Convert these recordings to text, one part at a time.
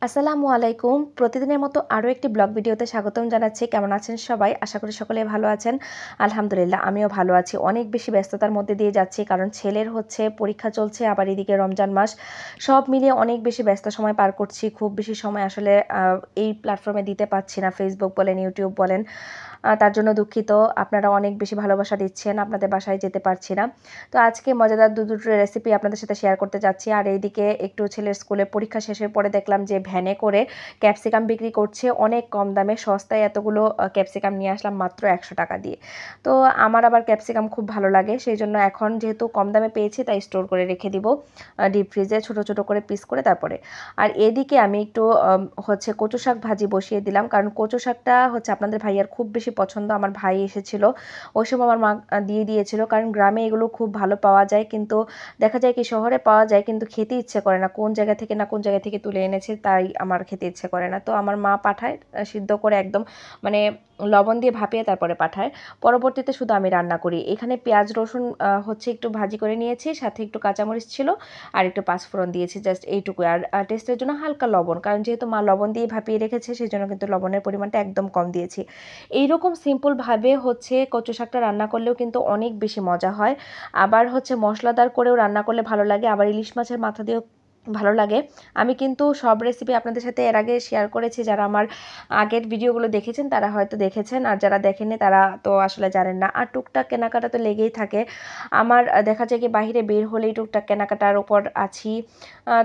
আসসালামু আলাইকুম। প্রতিদিনের মতো আরও একটি ব্লগ ভিডিওতে স্বাগতম জানাচ্ছি। কেমন আছেন সবাই? আশা করি সকলে ভালো আছেন। আলহামদুলিল্লাহ আমিও ভালো আছি। অনেক বেশি ব্যস্ততার মধ্যে দিয়ে যাচ্ছি, কারণ ছেলের পরীক্ষা চলছে, আবার এদিকে রমজান মাস। সব মিলিয়ে অনেক বেশি ব্যস্ত সময় পার করছি। খুব বেশি সময় আসলে এই প্ল্যাটফর্মে দিতে পারছি না। ফেসবুক বলেন, ইউটিউব বলেন। তার জন্য দুঃখিত। আপনারা অনেক বেশি ভালোবাসা দিচ্ছেন। আপনাদের বাসায় যেতে পারছি না। তো আজকে মজাদার দুটো রেসিপি আপনাদের সাথে শেয়ার করতে যাচ্ছি। আর এইদিকে একটু ছেলের স্কুলে পরীক্ষা শেষের পরে দেখলাম যে ভ্যানে করে ক্যাপসিকাম বিক্রি করছে অনেক কম দামে। সস্তায় এতগুলো ক্যাপসিকাম নিয়ে আসলাম মাত্র 100 টাকা দিয়ে। তো আমার আবার ক্যাপসিকাম খুব ভালো লাগে, সেই জন্য এখন যেহেতু কম দামে পেয়েছি তাই স্টোর করে রেখে দিব ডিপ ফ্রিজে ছোট ছোট করে পিস করে। তারপরে আর এদিকে আমি একটু কচু শাক ভাজি বসিয়ে দিলাম, কারণ কচু শাকটা আপনাদের ভাইয়ার খুব বেশি পছন্দ। আমার ভাই এসেছিল, ওই সময় আমার মা দিয়ে দিয়েছিল, কারণ গ্রামে এগুলো খুব ভালো পাওয়া যায়, কিন্তু দেখা যায় কি শহরে পাওয়া যায় কিন্তু খেতে ইচ্ছে করে না। কোন জায়গা থেকে তুলে এনেছে তাই আমার খেতে ইচ্ছে করে না। তো আমার মা পাঠায় সিদ্ধ করে একদম মানে লবণ দিয়ে ভাপিয়ে তারপরে পাঠায়। পরবর্তীতে শুধু আমি রান্না করি। এখানে পেঁয়াজ রসুন একটু ভাজি করে নিয়েছি, সাথে একটু কাঁচামরিচ ছিল আর একটু পাঁচফোড়ন দিয়েছি, জাস্ট এইটুকু। আর টেস্টের জন্য হালকা লবণ, কারণ যেহেতু মা লবণ দিয়ে ভাপিয়ে রেখেছে সেই জন্য কিন্তু লবণের পরিমাণটা একদম কম দিয়েছি। এইরকম সিম্পলভাবে কচু শাকটা রান্না করলেও কিন্তু অনেক বেশি মজা হয়। আবার মশলাদার করেও রান্না করলে ভালো লাগে, আবার ইলিশ মাছের মাথা দিয়েও ভালো লাগে। আমি কিন্তু সব রেসিপি আপনাদের সাথে এর আগে শেয়ার করেছি। যারা আমার আগের ভিডিওগুলো দেখেছেন তারা হয়তো দেখেছেন, আর যারা দেখেননি তারা তো আসলে জানেন না। আর টুকটাক কেনাকাটা তো লেগেই থাকে আমার। দেখা যায় কি বাইরে বের হলেই টুকটাক কেনাকাটার ওপর আছি।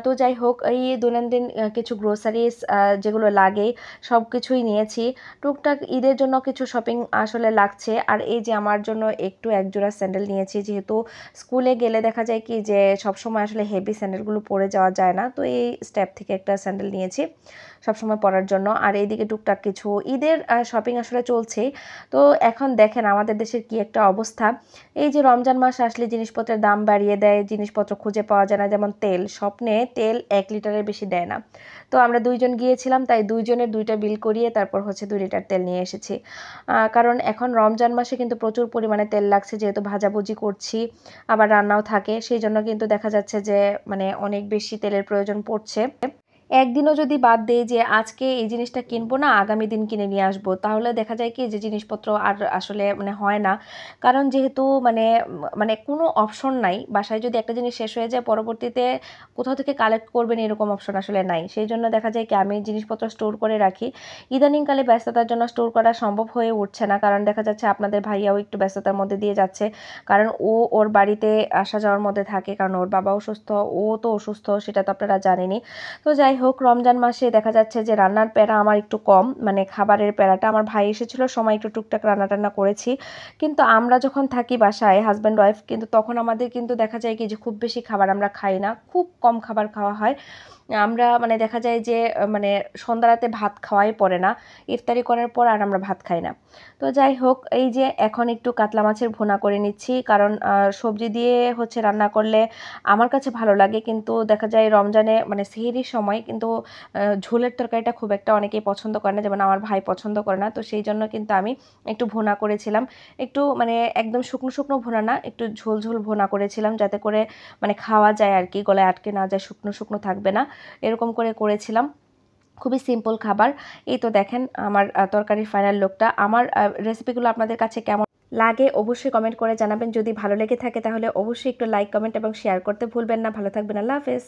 তো যাই হোক, এই দৈনন্দিন কিছু গ্রোসারিস যেগুলো লাগে সব কিছুই নিয়েছি। টুকটাক ঈদের জন্য কিছু শপিং আসলে লাগছে। আর এই যে আমার জন্য একটু একজোড়া স্যান্ডেল নিয়েছি, যেহেতু স্কুলে গেলে দেখা যায় কি যে সবসময় আসলে হেভি স্যান্ডেলগুলো পরে যাওয়া যায় না। তো এই স্টেপ থেকে একটা স্যান্ডেল নিয়েছি সবসময় পরার জন্য। আর এইদিকে টুকটাক কিছু ঈদের শপিং আসলে চলছেই। তো এখন দেখেন আমাদের দেশের কি একটা অবস্থা। এই যে রমজান মাস আসলে জিনিসপত্রের দাম বাড়িয়ে দেয়, জিনিসপত্র খুঁজে পাওয়া যায় না। যেমন তেল, স্বপ্নে তেল 1 লিটারের বেশি দেয় না। তো আমরা দুইজন গিয়েছিলাম, তাই দুইজনের দুইটা বিল করিয়ে তারপর 2 লিটার তেল নিয়ে এসেছি। কারণ এখন রমজান মাসে কিন্তু প্রচুর পরিমাণে তেল লাগছে, যেহেতু ভাজাভুজি করছি আবার রান্নাও থাকে, সেই জন্য কিন্তু দেখা যাচ্ছে যে অনেক বেশি তেলের প্রয়োজন পড়ছে। একদিনও যদি বাদ দেই যে আজকে এই জিনিসটা কিনবো না, আগামী দিন কিনে নিয়ে আসবো, তাহলে দেখা যায় কি যে জিনিসপত্র আর আসলে হয় না। কারণ যেহেতু কোনো অপশন নাই, বাসায় যদি একটা জিনিস শেষ হয়ে যায় পরবর্তীতে কোথাও থেকে কালেক্ট করবেন এরকম অপশন আসলে নাই। সেই জন্য দেখা যায় কি আমি জিনিসপত্র স্টোর করে রাখি। ইদানিংকালে ব্যস্ততার জন্য স্টোর করা সম্ভব হয়ে উঠছে না, কারণ দেখা যাচ্ছে আপনাদের ভাইয়াও একটু ব্যস্ততার মধ্যে দিয়ে যাচ্ছে, কারণ ওর বাড়িতে আসা যাওয়ার মধ্যে থাকে, কারণ ওর বাবা অসুস্থ, ও তো অসুস্থ, সেটা তো আপনারা জানেনই। তো যাই হোক, রমজান মাসে দেখা যাচ্ছে যে রান্নার প্যারা আমার একটু কম, খাবারের প্যারাটা। আমার ভাই এসেছিল সময় একটু টুকটাক রান্না টান্না করেছি, কিন্তু আমরা যখন থাকি বাসায় হাজব্যান্ড ওয়াইফ, কিন্তু তখন আমাদের কিন্তু দেখা যায় কি যে খুব বেশি খাবার আমরা খাই না, খুব কম খাবার খাওয়া হয়। আমরা দেখা যায় যে সন্ধ্যা রাতে ভাত খাওয়াই পড়ে না, ইফতারি করার পর আর আমরা ভাত খাই না। তো যাই হোক, এই যে এখন একটু কাতলা মাছের ভুনা করে নিচ্ছি, কারণ সবজি দিয়ে রান্না করলে আমার কাছে ভালো লাগে, কিন্তু দেখা যায় রমজানে সেহরির সময় কিন্তু ঝোলের তরকারিটা খুব একটা অনেকেই পছন্দ করে না, যেমন আমার ভাই পছন্দ করে না। তো সেই জন্য কিন্তু আমি একটু ভুনা করেছিলাম, একটু একদম শুকনো শুকনো ভুনা না, একটু ঝোল ঝোল ভুনা করেছিলাম, যাতে করে খাওয়া যায় আর কি, গলায় আটকে না যায়, শুকনো শুকনো থাকবে না, এরকম করে করেছিলাম। খুবই সিম্পল খাবার। এই তো দেখেন আমার তরকারির ফাইনাল লুকটা। আমার রেসিপিগুলো আপনাদের কাছে কেমন লাগে অবশ্যই কমেন্ট করে জানাবেন। যদি ভালো লেগে থাকে তাহলে অবশ্যই একটু লাইক, কমেন্ট এবং শেয়ার করতে ভুলবেন না। ভালো থাকবেন, আল্লাহ হাফেজ।